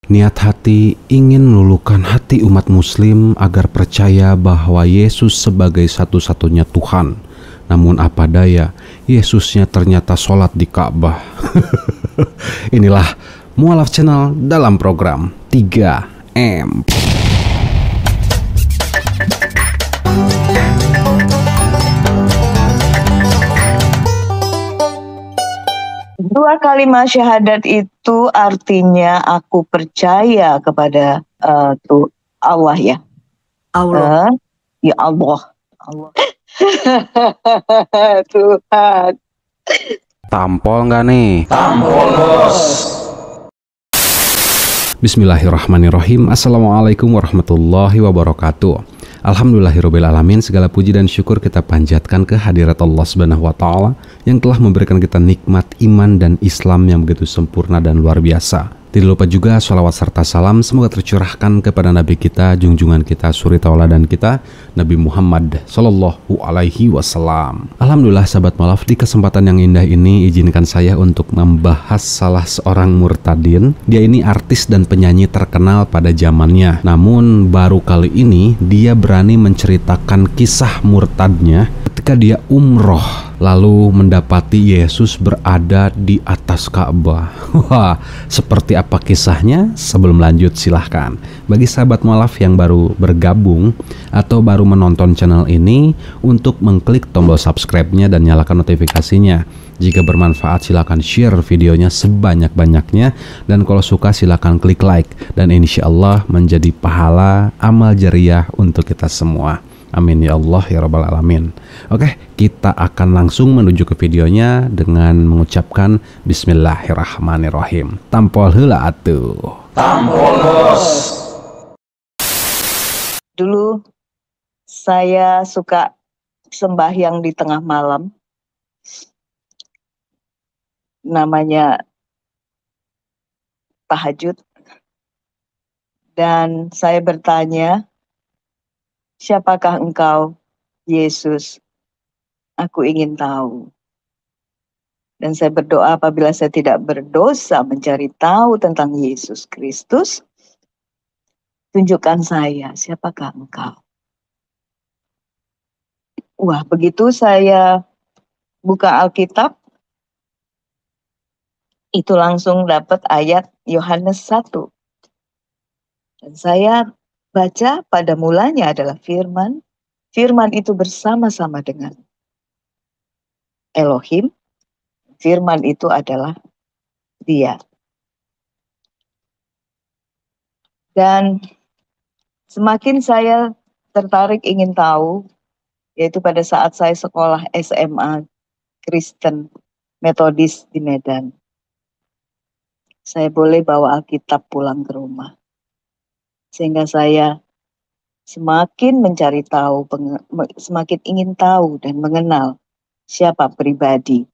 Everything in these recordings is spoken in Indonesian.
Niat hati ingin meluluhkan hati umat muslim agar percaya bahwa Yesus sebagai satu-satunya Tuhan. Namun apa daya, Yesusnya ternyata sholat di Ka'bah. Inilah Mualaf Channel dalam program 3M. Dua kalimat syahadat itu artinya aku percaya kepada Allah ya. Allah. Ya Allah. Tuhan. Tampol nggak nih? Tampol, bos. Bismillahirrahmanirrahim. Assalamualaikum warahmatullahi wabarakatuh. Alhamdulillahirrabbilalamin. Segala puji dan syukur kita panjatkan ke hadirat Allah Subhanahu wa Ta'ala yang telah memberikan kita nikmat iman dan Islam yang begitu sempurna dan luar biasa. Tidak lupa juga sholawat serta salam semoga tercurahkan kepada Nabi kita, junjungan kita, suri tauladan kita, Nabi Muhammad Sallallahu Alaihi Wasallam. Alhamdulillah sahabat Mualaf, di kesempatan yang indah ini izinkan saya untuk membahas salah seorang murtadin. Dia ini artis dan penyanyi terkenal pada zamannya. Namun baru kali ini dia berani menceritakan kisah murtadnya ketika dia umroh lalu mendapati Yesus berada di atas Ka'bah. Wah, seperti apa kisahnya? Sebelum lanjut silahkan bagi sahabat Mualaf yang baru bergabung atau baru menonton channel ini untuk mengklik tombol subscribe-nya dan nyalakan notifikasinya. Jika bermanfaat silahkan share videonya sebanyak-banyaknya, dan kalau suka silahkan klik like, dan insya Allah menjadi pahala amal jariah untuk kita semua. Amin ya Allah ya Rabbal Alamin. Oke, kita akan langsung menuju ke videonya dengan mengucapkan Bismillahirrahmanirrahim. Tampol heula atuh. Tampol, bos. Dulu saya suka sembahyang di tengah malam. Namanya tahajud. Dan saya bertanya, siapakah engkau, Yesus? Aku ingin tahu. Dan saya berdoa apabila saya tidak berdosa mencari tahu tentang Yesus Kristus, tunjukkan saya, siapakah engkau? Wah, begitu saya buka Alkitab, itu langsung dapat ayat Yohanes 1. Dan saya baca pada mulanya adalah firman. Firman itu bersama-sama dengan Elohim. Firman itu adalah Dia. Dan semakin saya tertarik ingin tahu, yaitu pada saat saya sekolah SMA Kristen Metodis di Medan. Saya boleh bawa Alkitab pulang ke rumah. Sehingga saya semakin mencari tahu, semakin ingin tahu dan mengenal siapa pribadi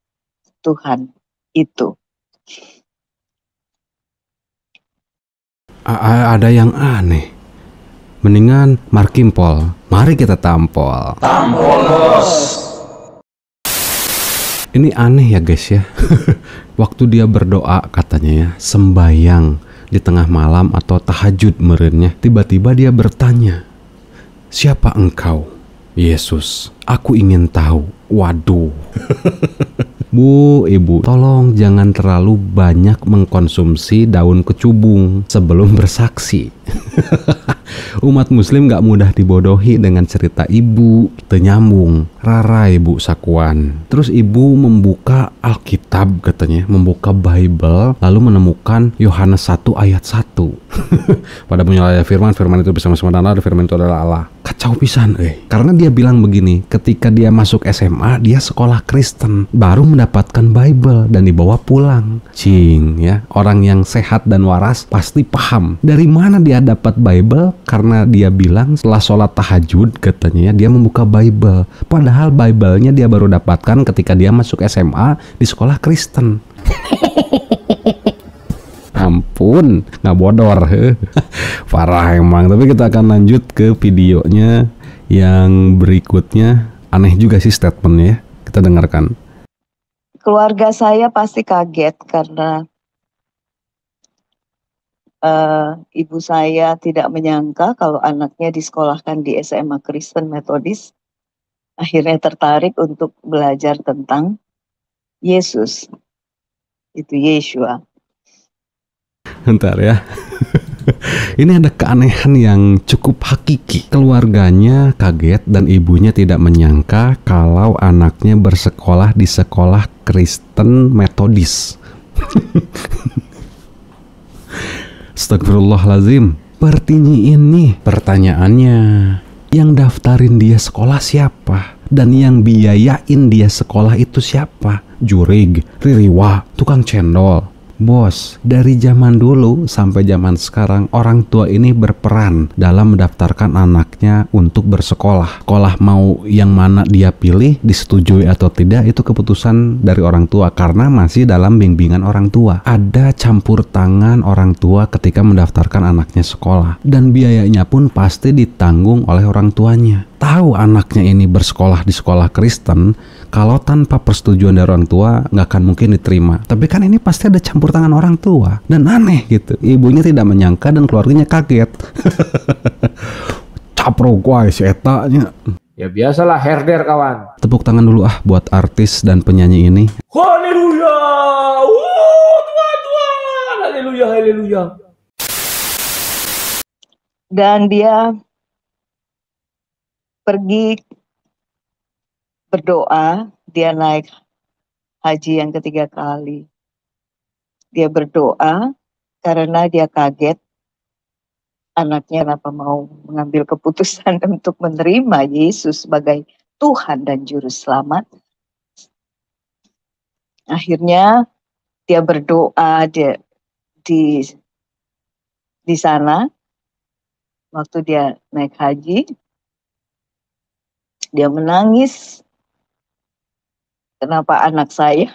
Tuhan itu. Ada yang aneh. Mendingan markimpol. Mari kita tampol. Tampol, bos. Ini aneh ya guys ya. Waktu dia berdoa katanya ya, sembayang di tengah malam atau tahajud meureunnya, tiba-tiba dia bertanya, siapa engkau, Yesus? Aku ingin tahu. Waduh. Bu, ibu, tolong jangan terlalu banyak mengkonsumsi daun kecubung sebelum bersaksi. Umat muslim gak mudah dibodohi dengan cerita ibu, tenyambung, rarai bu sakuan. Terus ibu membuka Alkitab katanya, membuka Bible, lalu menemukan Yohanes 1 ayat 1. Pada punya firman itu bersama-sama dan Allah, firman itu adalah Allah. Kacau pisan karena dia bilang begini, ketika dia masuk SMA, dia sekolah Kristen, baru mendapatkan Bible dan dibawa pulang. Cing ya, orang yang sehat dan waras pasti paham dari mana dia dapat Bible, karena dia bilang setelah sholat tahajud katanya dia membuka Bible, padahal Bible-nya dia baru dapatkan ketika dia masuk SMA di sekolah Kristen. Ampun, nggak bodor. Parah emang. Tapi kita akan lanjut ke videonya yang berikutnya. Aneh juga sih statementnya ya. Kita dengarkan. Keluarga saya pasti kaget karena ibu saya tidak menyangka kalau anaknya disekolahkan di SMA Kristen Metodis. Akhirnya tertarik untuk belajar tentang Yesus. Itu Yeshua. Bentar ya. Ini ada keanehan yang cukup hakiki. Keluarganya kaget dan ibunya tidak menyangka kalau anaknya bersekolah di sekolah Kristen Metodis. Astagfirullahaladzim. Pertinyiin nih pertanyaannya. Yang daftarin dia sekolah siapa? Dan yang biayain dia sekolah itu siapa? Jurig, Ririwa, tukang cendol. Bos, dari zaman dulu sampai zaman sekarang orang tua ini berperan dalam mendaftarkan anaknya untuk bersekolah. Sekolah mau yang mana dia pilih, disetujui atau tidak itu keputusan dari orang tua karena masih dalam bimbingan orang tua. Ada campur tangan orang tua ketika mendaftarkan anaknya sekolah dan biayanya pun pasti ditanggung oleh orang tuanya. Tahu anaknya ini bersekolah di sekolah Kristen, kalau tanpa persetujuan dari orang tua nggak akan mungkin diterima. Tapi kan ini pasti ada campur tangan orang tua dan aneh gitu. Ibunya tidak menyangka dan keluarganya kaget. Capro guay si etanya. Ya biasalah herder kawan. Tepuk tangan dulu buat artis dan penyanyi ini. Haleluya. Tuhan. Haleluya, haleluya. Dan dia pergi berdoa, dia naik haji yang ketiga kali. Dia berdoa karena dia kaget anaknya kenapa mau mengambil keputusan untuk menerima Yesus sebagai Tuhan dan Juru Selamat. Akhirnya dia berdoa di sana waktu dia naik haji. Dia menangis. Kenapa anak saya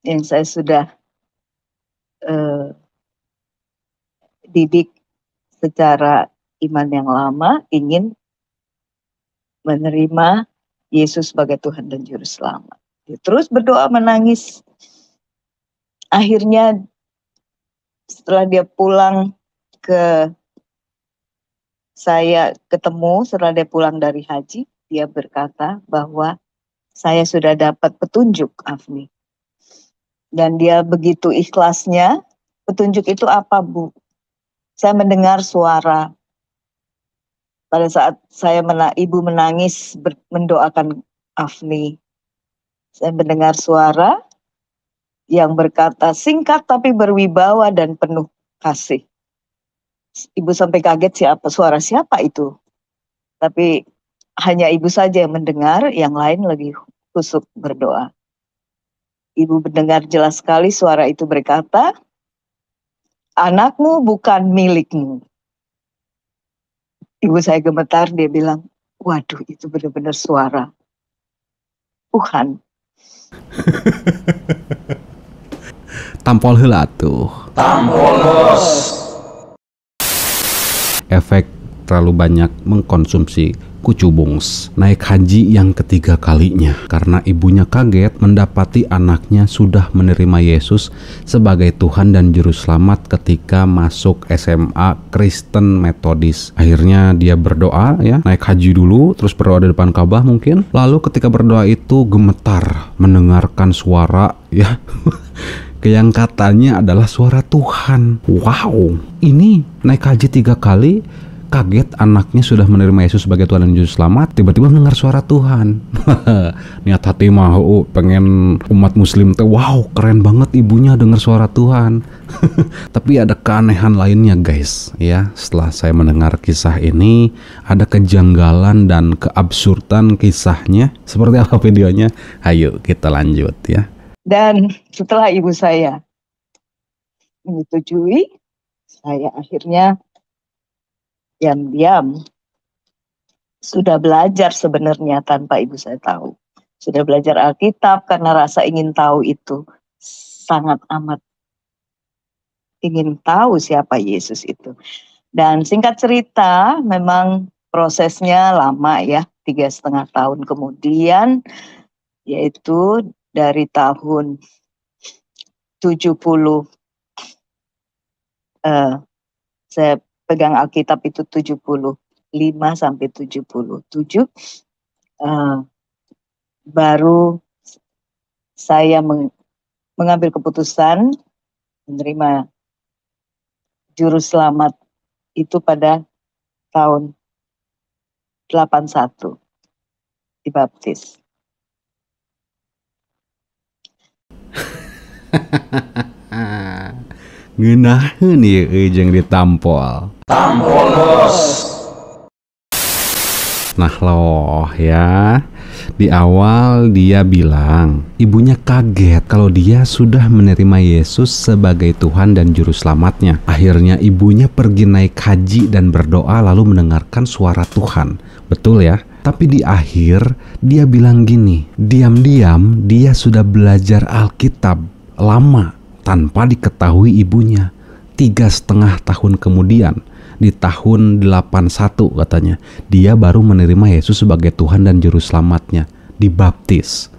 yang saya sudah didik secara iman yang lama ingin menerima Yesus sebagai Tuhan dan Juru Selamat. Dia terus berdoa menangis. Akhirnya setelah dia pulang saya ketemu setelah dia pulang dari haji, dia berkata bahwa saya sudah dapat petunjuk, Afni. Dan dia begitu ikhlasnya. Petunjuk itu apa, Bu? Saya mendengar suara. Pada saat ibu menangis mendoakan Afni. Saya mendengar suara yang berkata singkat tapi berwibawa dan penuh kasih. Ibu sampai kaget suara siapa itu. Tapi hanya ibu saja yang mendengar, yang lain lagi khusyuk berdoa. Ibu mendengar jelas sekali suara itu berkata, anakmu bukan milikmu. Ibu saya gemetar, dia bilang, waduh itu benar-benar suara Tuhan. Tampol heula tuh. Tampol bos. Efek terlalu banyak mengkonsumsi kucubungs. Naik haji yang ketiga kalinya karena ibunya kaget mendapati anaknya sudah menerima Yesus sebagai Tuhan dan Juru Selamat ketika masuk SMA Kristen Metodis. Akhirnya dia berdoa ya, naik haji dulu, terus berdoa di depan Ka'bah mungkin. Lalu ketika berdoa itu gemetar mendengarkan suara ya yang katanya adalah suara Tuhan. Wow, ini naik haji 3 kali, kaget anaknya sudah menerima Yesus sebagai Tuhan dan Juru Selamat, tiba-tiba mendengar suara Tuhan. Niat hati mah pengen umat muslim tuh, wow keren banget ibunya dengar suara Tuhan. Tapi ada keanehan lainnya guys ya. Setelah saya mendengar kisah ini, ada kejanggalan dan keabsurdan kisahnya. Seperti apa videonya? Ayo kita lanjut ya. Dan setelah ibu saya menyetujui, saya akhirnya diam-diam sudah belajar sebenarnya tanpa ibu saya tahu. Sudah belajar Alkitab karena rasa ingin tahu itu sangat amat ingin tahu siapa Yesus itu. Dan singkat cerita memang prosesnya lama ya, 3,5 tahun kemudian, yaitu dari tahun 70 Saya pegang Alkitab itu 75 sampai 77. Baru saya mengambil keputusan menerima juru selamat itu pada tahun 81 dibaptis. Ngeunaheun ieu jeung ditampol. Tampol bos. Nah loh ya, di awal dia bilang ibunya kaget kalau dia sudah menerima Yesus sebagai Tuhan dan Juru Selamatnya. Akhirnya ibunya pergi naik haji dan berdoa lalu mendengarkan suara Tuhan. Betul ya? Tapi di akhir dia bilang gini, diam-diam dia sudah belajar Alkitab lama tanpa diketahui ibunya. 3,5 tahun kemudian, di tahun 81 katanya, dia baru menerima Yesus sebagai Tuhan dan Juru Selamatnya, dibaptis.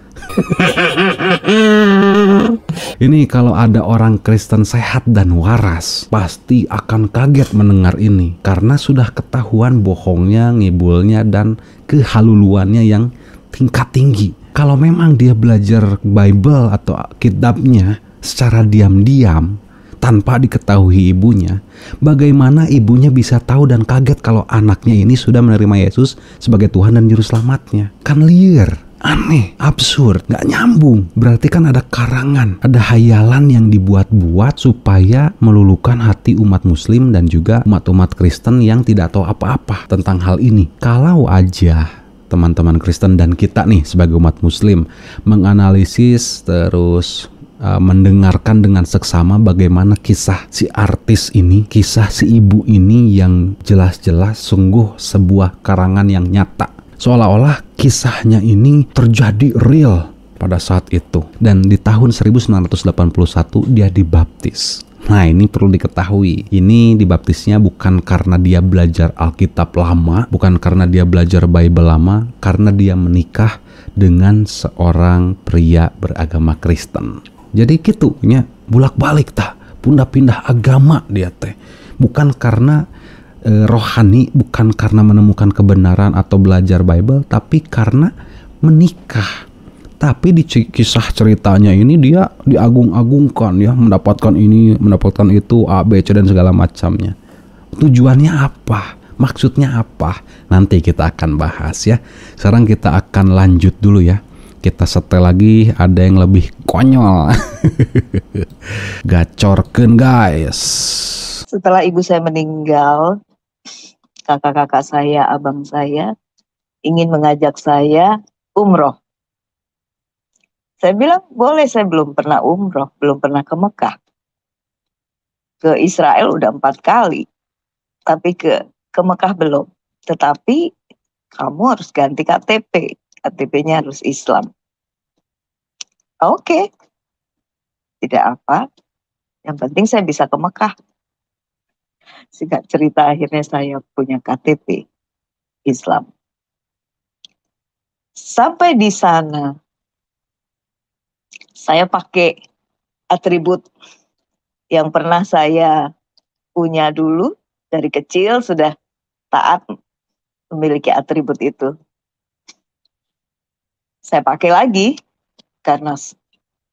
Ini kalau ada orang Kristen sehat dan waras, pasti akan kaget mendengar ini, karena sudah ketahuan bohongnya, ngibulnya, dan kehaluluannya yang tingkat tinggi. Kalau memang dia belajar Bible atau kitabnya secara diam-diam, tanpa diketahui ibunya, bagaimana ibunya bisa tahu dan kaget kalau anaknya ini sudah menerima Yesus sebagai Tuhan dan Juru Selamatnya? Kan liar, aneh, absurd, gak nyambung. Berarti kan ada karangan, ada hayalan yang dibuat-buat supaya meluluhkan hati umat muslim dan juga umat-umat Kristen yang tidak tahu apa-apa tentang hal ini. Kalau aja teman-teman Kristen dan kita nih sebagai umat muslim menganalisis terus mendengarkan dengan seksama bagaimana kisah si artis ini, kisah si ibu ini yang jelas-jelas sungguh sebuah karangan yang nyata. Seolah-olah kisahnya ini terjadi real pada saat itu. Dan di tahun 1981 dia dibaptis. Nah, ini perlu diketahui. Ini dibaptisnya bukan karena dia belajar Alkitab lama, bukan karena dia belajar Bible lama, karena dia menikah dengan seorang pria beragama Kristen. Jadi gitu nya, bulak-balik tah, pindah agama dia teh. Bukan karena rohani, bukan karena menemukan kebenaran atau belajar Bible, tapi karena menikah. Tapi di kisah ceritanya ini dia diagung-agungkan ya, mendapatkan ini, mendapatkan itu, A, B, C dan segala macamnya. Tujuannya apa? Maksudnya apa? Nanti kita akan bahas ya. Sekarang kita akan lanjut dulu ya. Kita setel lagi, ada yang lebih konyol. Gacorkeun guys. Setelah ibu saya meninggal, kakak-kakak saya, abang saya ingin mengajak saya umroh. Saya bilang boleh, saya belum pernah umroh, belum pernah ke Mekah. Ke Israel udah 4 kali, tapi ke Mekah belum. Tetapi kamu harus ganti KTP. KTP-nya harus Islam. Oke. Tidak apa. Yang penting saya bisa ke Mekah. Singkat cerita akhirnya saya punya KTP Islam. Sampai di sana saya pakai atribut yang pernah saya punya dulu. Dari kecil sudah taat memiliki atribut itu. Saya pakai lagi karena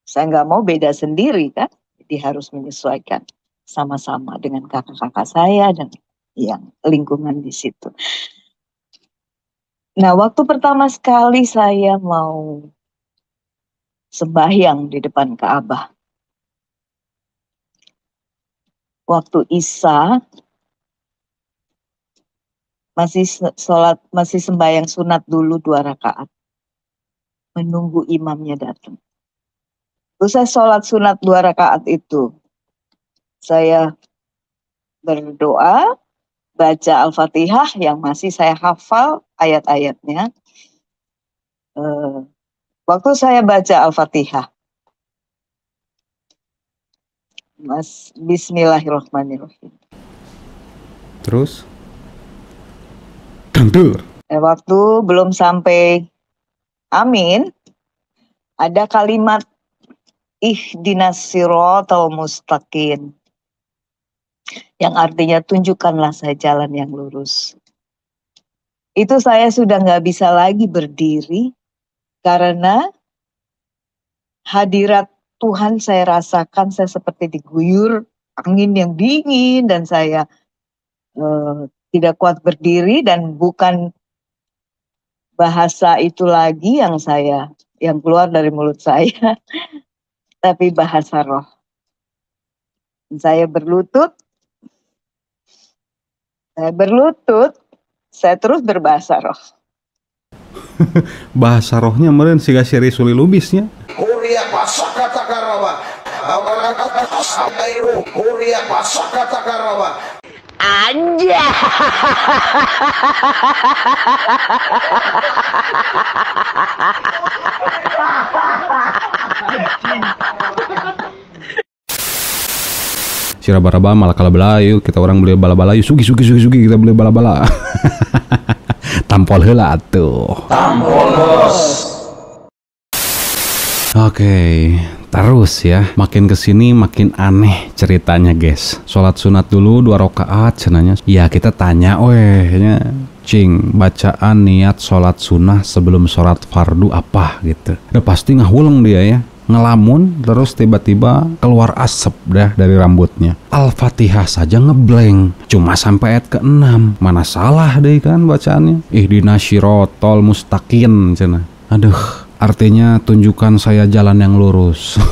saya nggak mau beda sendiri kan, jadi harus menyesuaikan sama-sama dengan kakak-kakak saya dan yang lingkungan di situ. Nah, waktu pertama sekali saya mau sembahyang di depan Ka'bah, waktu Isya masih sembahyang sunat dulu 2 rakaat. Menunggu imamnya datang. Terus saya sholat sunat 2 rakaat itu. Saya berdoa, baca Al-Fatihah yang masih saya hafal ayat-ayatnya. Waktu saya baca Al-Fatihah, Bismillahirrahmanirrahim. Terus? Tentu. Waktu belum sampai amin, ada kalimat ihdinas siratal mustaqim. yang artinya tunjukkanlah saya jalan yang lurus. Itu saya sudah nggak bisa lagi berdiri karena hadirat Tuhan saya rasakan, saya seperti diguyur angin yang dingin dan saya tidak kuat berdiri, dan bukan bahasa itu lagi yang keluar dari mulut saya, tapi bahasa roh. Saya berlutut, saya terus berbahasa roh. Bahasa rohnya meren siga seri suli lubisnya. Huria pasakata karawa. Huria pasakata karawa. Anja. Si raba-raba malah kalah belayu, kita orang beli bala-bala, sugi kita beli bala-bala. Tampol heula atuh. Tampol bos. Oke, terus ya, makin kesini makin aneh ceritanya guys. Sholat sunat dulu 2 rakaat cenanya. Ya kita tanya, nya cing, bacaan niat sholat sunnah sebelum sholat fardu apa gitu. Udah pasti ngahuleng dia ya, ngelamun terus tiba-tiba keluar asap dah dari rambutnya. Al-Fatihah saja ngeblank, cuma sampai ayat ke-6. Mana salah deh kan bacaannya. Ihdinas syirotol mustaqim cenah. Aduh, artinya tunjukkan saya jalan yang lurus.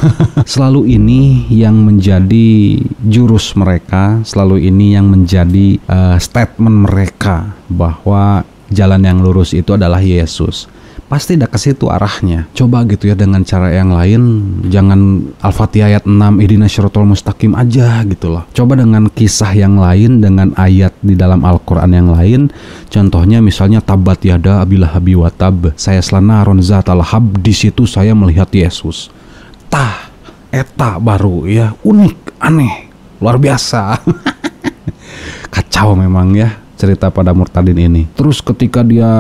Selalu ini yang menjadi jurus mereka, selalu ini yang menjadi statement mereka bahwa jalan yang lurus itu adalah Yesus. Pasti dah ke situ arahnya. Coba gitu ya dengan cara yang lain, jangan Al-Fatihah ayat 6 ihdinas syiratal mustaqim aja gitu loh. Coba dengan kisah yang lain, dengan ayat di dalam Al-Qur'an yang lain. Contohnya misalnya tabat yada abil habi wa tab, saya selana ronza talhab, di situ saya melihat Yesus. Tah, eta baru ya, unik, aneh, luar biasa. Kacau memang ya cerita pada murtadin ini. Terus ketika dia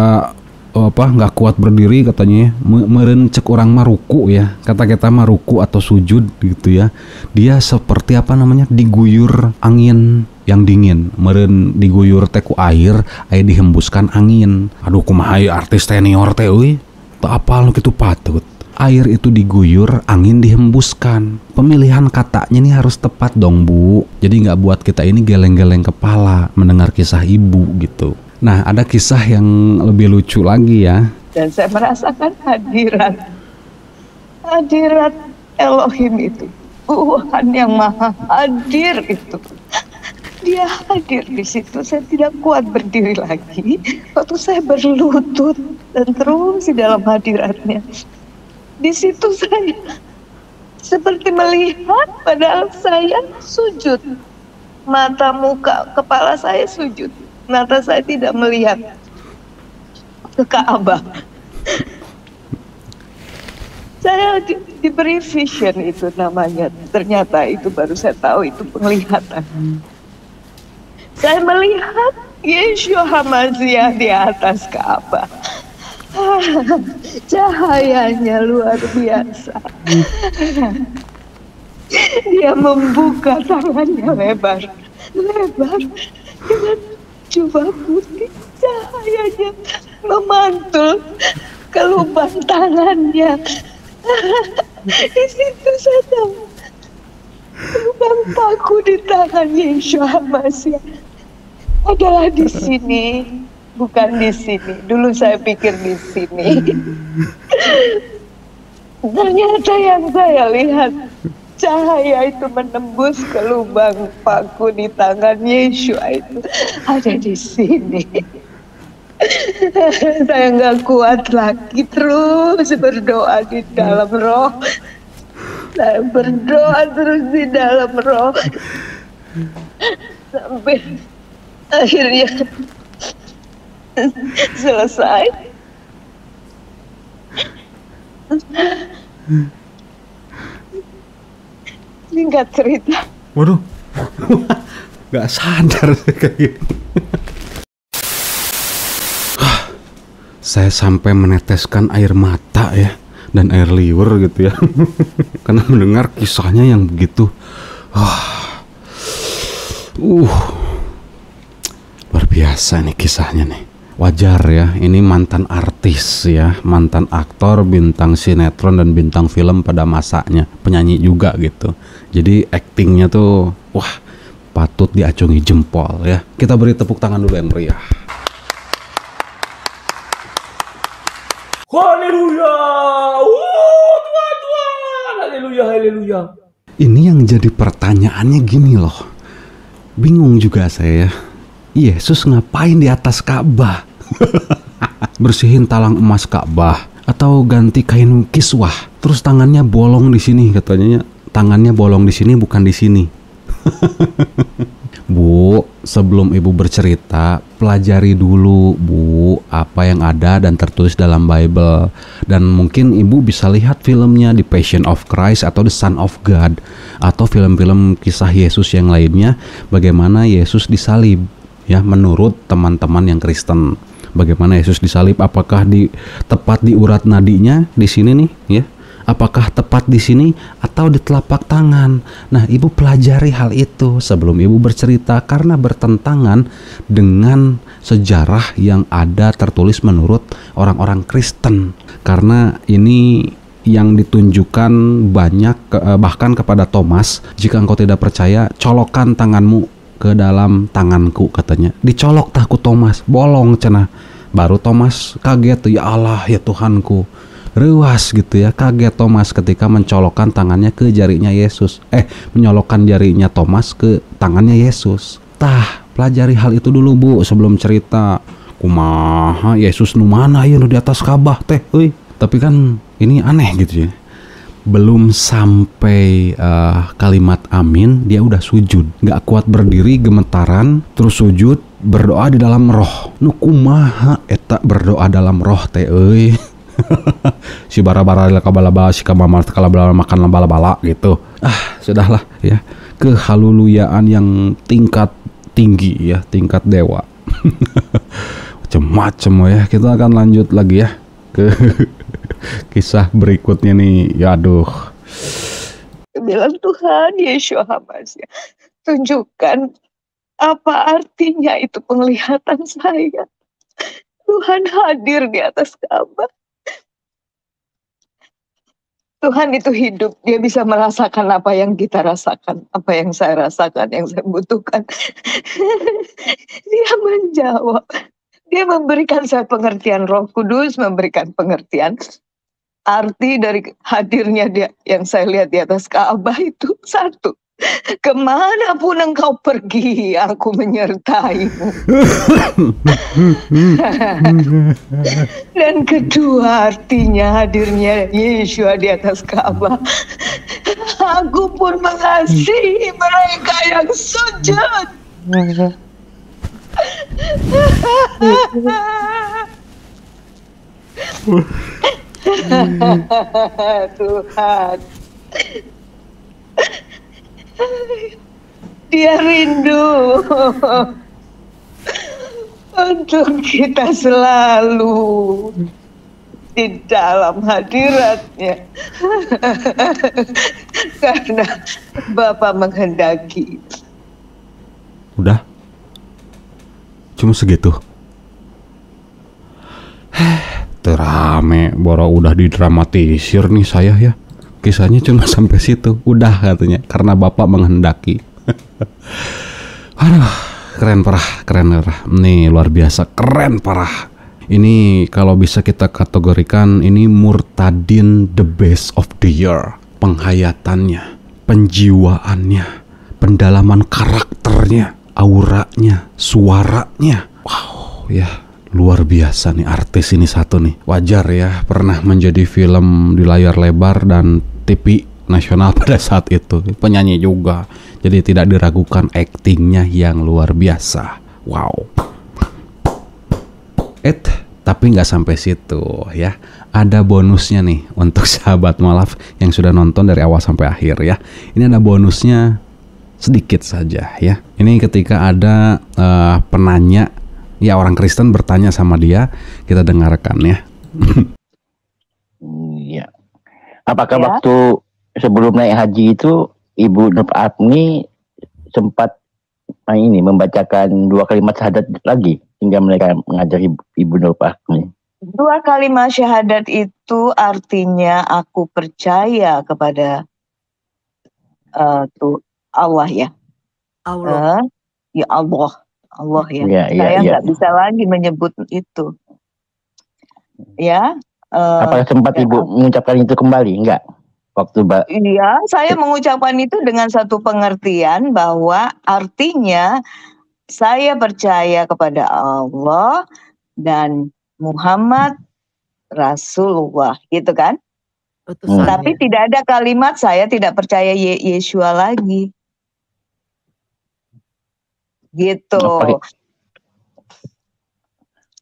nggak kuat berdiri katanya, meren cek orang maruku ya, kata kita maruku atau sujud gitu ya, dia seperti diguyur angin yang dingin, meren diguyur teku air dihembuskan angin. Aduh kumaha artis senior teh euy, teu apal kitu patut. Air itu diguyur, angin dihembuskan. Pemilihan katanya ini harus tepat dong Bu, jadi nggak buat kita ini geleng-geleng kepala mendengar kisah ibu gitu. Nah, ada kisah yang lebih lucu lagi ya. Dan saya merasakan hadirat Elohim itu, Tuhan yang maha hadir itu. Dia hadir di situ. Saya tidak kuat berdiri lagi. Waktu saya berlutut dan terus di dalam hadiratnya. Di situ saya seperti melihat, padahal saya sujud. Mata, muka, kepala saya sujud. Mata saya tidak melihat ke Ka'bah. Saya diberi vision itu namanya. Ternyata itu baru saya tahu itu penglihatan. Saya melihat Yeshua HaMashiach di atas Ka'bah. Cahayanya luar biasa. Dia membuka tangannya lebar dengan jubah putih, cahayanya memantul ke lubang tangannya. Di situ saya tahu lubang paku di tangan Yeshua HaMashiach adalah di sini, bukan di sini. Dulu saya pikir di sini. Ternyata yang saya lihat, cahaya itu menembus ke lubang paku di tangan Yeshua itu ada di sini. Saya nggak kuat lagi, terus berdoa di dalam roh. Saya berdoa terus di dalam roh sampai akhirnya selesai. Singkat cerita. Waduh, nggak sadar kayak gitu. Saya sampai meneteskan air mata ya, dan air liur gitu ya, karena mendengar kisahnya yang begitu. Luar biasa nih kisahnya nih. Wajar ya, ini mantan artis ya, mantan aktor, bintang sinetron dan bintang film pada masanya, penyanyi juga gitu. Jadi aktingnya tuh wah patut diacungi jempol ya. Kita beri tepuk tangan dulu yang meriah. Haleluya. Tuhan. Haleluya, haleluya. Ini yang jadi pertanyaannya gini loh. Bingung juga saya ya. Yesus ngapain di atas Ka'bah? Bersihin talang emas Ka'bah atau ganti kain kiswah? Terus tangannya bolong di sini katanya. Tangannya bolong di sini bukan di sini. Bu, sebelum ibu bercerita, pelajari dulu Bu apa yang ada dan tertulis dalam Bible. Dan mungkin ibu bisa lihat filmnya The Passion of Christ atau The Son of God, atau film-film kisah Yesus yang lainnya, bagaimana Yesus disalib ya, menurut teman-teman yang Kristen. Bagaimana Yesus disalib, apakah tepat di urat nadinya di sini nih ya? Apakah tepat di sini atau di telapak tangan? Nah, ibu pelajari hal itu sebelum ibu bercerita, karena bertentangan dengan sejarah yang ada tertulis menurut orang-orang Kristen. Karena ini yang ditunjukkan banyak bahkan kepada Thomas, jika engkau tidak percaya, colokkan tanganmu ke dalam tanganku, katanya. Dicolok takut Thomas, bolong cenah. Baru Thomas kaget tuh, ya Allah, ya Tuhanku. Rewas gitu ya, kaget Thomas ketika mencolokkan tangannya ke jarinya Yesus. Menyolokkan jarinya Thomas ke tangannya Yesus. Pelajari hal itu dulu Bu sebelum cerita. Kumaha Yesus nu mana ya nu di atas Ka'bah teh, euy. Tapi kan ini aneh gitu ya. Belum sampai kalimat amin, dia udah sujud. Gak kuat berdiri, gemetaran, terus sujud, berdoa di dalam roh. Nu kumaha eta berdoa dalam roh teh euy. Si bara-bara lakabalaba, si kamamar kalabala makan bala-bala gitu. Sudahlah ya. Kehaluluyaan yang tingkat tinggi ya, tingkat dewa. Macem-macem ya. Kita akan lanjut lagi ya ke kisah berikutnya nih. Ya aduh. Bilang Tuhan Yeshua Hamasya, tunjukkan apa artinya itu penglihatan saya. Tuhan hadir di atas Ka'bah. Tuhan itu hidup, dia bisa merasakan apa yang kita rasakan, apa yang saya rasakan, yang saya butuhkan. Dia menjawab, dia memberikan saya pengertian, Roh Kudus memberikan pengertian. Arti dari hadirnya dia yang saya lihat di atas Ka'bah itu satu, kemanapun engkau pergi, aku menyertaimu. Dan kedua artinya hadirnya Yeshua di atas Ka'bah, aku pun mengasihi mereka yang sujud. Tuhan, dia rindu untuk kita selalu di dalam hadiratnya. Karena Bapa menghendaki. Udah? Cuma segitu? Terame, boro udah didramatisir nih saya ya. Kisahnya cuma sampai situ, udah katanya, karena Bapak menghendaki. Aduh, keren parah. Nih luar biasa, keren parah. Ini kalau bisa kita kategorikan, ini Murtadin the best of the year. Penghayatannya, penjiwaannya, pendalaman karakternya, auranya, suaranya. Wow, ya. Luar biasa nih artis ini satu nih. Wajar ya, pernah menjadi film di layar lebar dan TV nasional pada saat itu. Penyanyi juga. Jadi tidak diragukan aktingnya yang luar biasa. Wow. Tapi nggak sampai situ ya. Ada bonusnya nih untuk sahabat Mu'alaf yang sudah nonton dari awal sampai akhir ya. Ini ada bonusnya sedikit saja ya. Ini ketika ada penanya, ya orang Kristen bertanya sama dia, kita dengarkan ya. Iya. Apakah waktu sebelum naik haji itu Ibu Nur Agni sempat ini membacakan 2 kalimat syahadat lagi hingga mereka mengajari Ibu Nur Fahmi. 2 kalimat syahadat itu artinya aku percaya kepada Allah ya. Allah. Ya Allah ya. Ya, Saya nggak bisa lagi menyebut itu. Ya. Apakah sempat Ibu mengucapkan itu kembali? Enggak. Iya, saya mengucapkan itu dengan satu pengertian bahwa artinya saya percaya kepada Allah dan Muhammad Rasulullah, gitu kan? Tapi tidak ada kalimat saya tidak percaya Yeshua lagi. Gitu.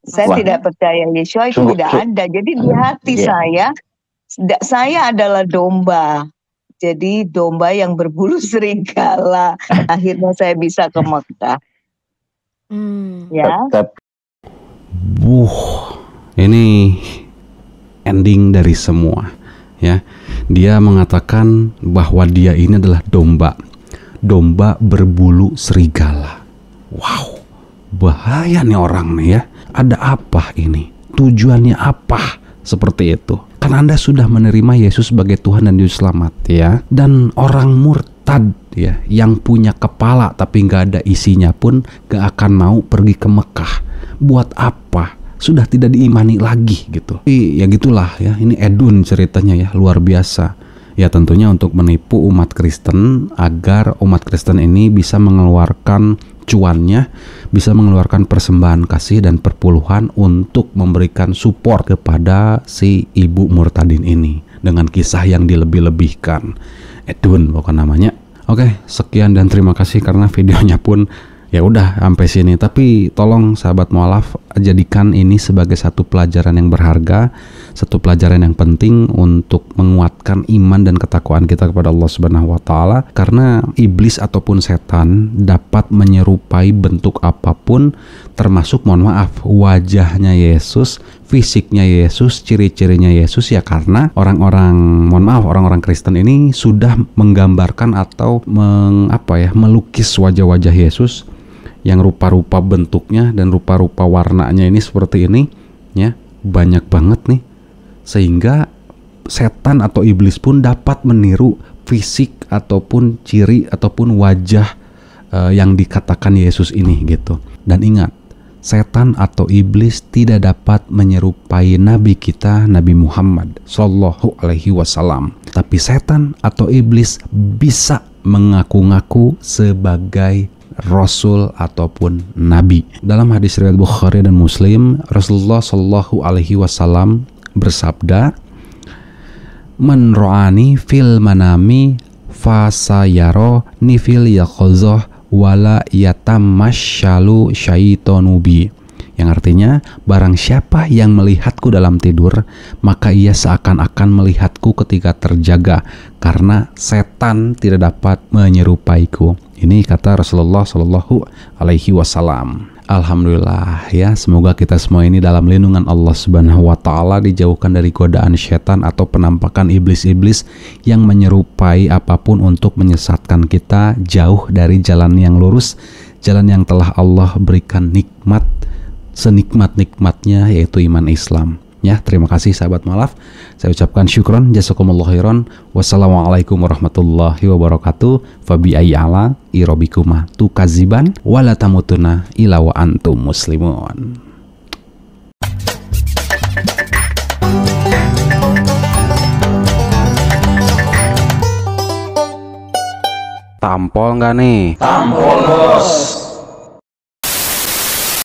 Saya tidak percaya Yeshua itu tidak ada. Jadi di hati saya adalah domba. Jadi domba yang berbulu serigala. Akhirnya saya bisa ke Mekah. Ya. Ini ending dari semua. Ya, dia mengatakan bahwa dia ini adalah domba berbulu serigala. Wow, bahaya nih orang nih ya. Ada apa ini? Tujuannya apa? Seperti itu. Kan Anda sudah menerima Yesus sebagai Tuhan dan Juru Selamat ya. Dan orang murtad ya, yang punya kepala tapi nggak ada isinya pun gak akan mau pergi ke Mekah. Buat apa? Sudah tidak diimani lagi gitu. Ya gitulah ya, ini Edun ceritanya ya, luar biasa. Ya tentunya untuk menipu umat Kristen agar umat Kristen ini bisa mengeluarkan cuannya, bisa mengeluarkan persembahan kasih dan perpuluhan untuk memberikan support kepada si ibu murtadin ini dengan kisah yang dilebih-lebihkan. Edun bukan namanya. Oke, sekian dan terima kasih karena videonya pun ya udah sampai sini. Tapi tolong sahabat mualaf, jadikan ini sebagai satu pelajaran yang berharga, satu pelajaran yang penting untuk menguatkan iman dan ketakwaan kita kepada Allah Subhanahu wa taala, karena iblis ataupun setan dapat menyerupai bentuk apapun, termasuk mohon maaf wajahnya Yesus, fisiknya Yesus, ciri-cirinya Yesus ya, karena orang-orang Kristen ini sudah menggambarkan atau melukis wajah-wajah Yesus yang rupa-rupa bentuknya dan rupa-rupa warnanya ini seperti ini ya, banyak banget nih, sehingga setan atau iblis pun dapat meniru fisik ataupun ciri ataupun wajah yang dikatakan Yesus ini gitu. Dan ingat, setan atau iblis tidak dapat menyerupai Nabi kita, Nabi Muhammad Sallallahu Alaihi Wasallam. Tapi setan atau iblis bisa mengaku-ngaku sebagai Rasul ataupun Nabi. Dalam hadis riwayat Bukhari dan Muslim, Rasulullah Sallallahu Alaihi Wasallam bersabda, "Man ra'ani fil manami fasayaro nifil yaqozoh wala yatamasyalu syaitonubi." Yang artinya, barang siapa yang melihatku dalam tidur, maka ia seakan-akan melihatku ketika terjaga, karena setan tidak dapat menyerupaiku. Ini kata Rasulullah Shallallahu Alaihi Wasallam. Alhamdulillah ya, semoga kita semua ini dalam lindungan Allah Subhanahu wa taala, dijauhkan dari godaan setan atau penampakan iblis-iblis yang menyerupai apapun untuk menyesatkan kita jauh dari jalan yang lurus, jalan yang telah Allah berikan nikmat senikmat-nikmatnya, yaitu iman Islam. Ya, terima kasih sahabat mualaf. Saya ucapkan syukron, jazakumullah khairan. Wassalamualaikum warahmatullahi wabarakatuh. Fabi ayyala irobikuma tukaziban wala tamutuna ila wa antum muslimun. Tampol nggak nih? Tampol bos.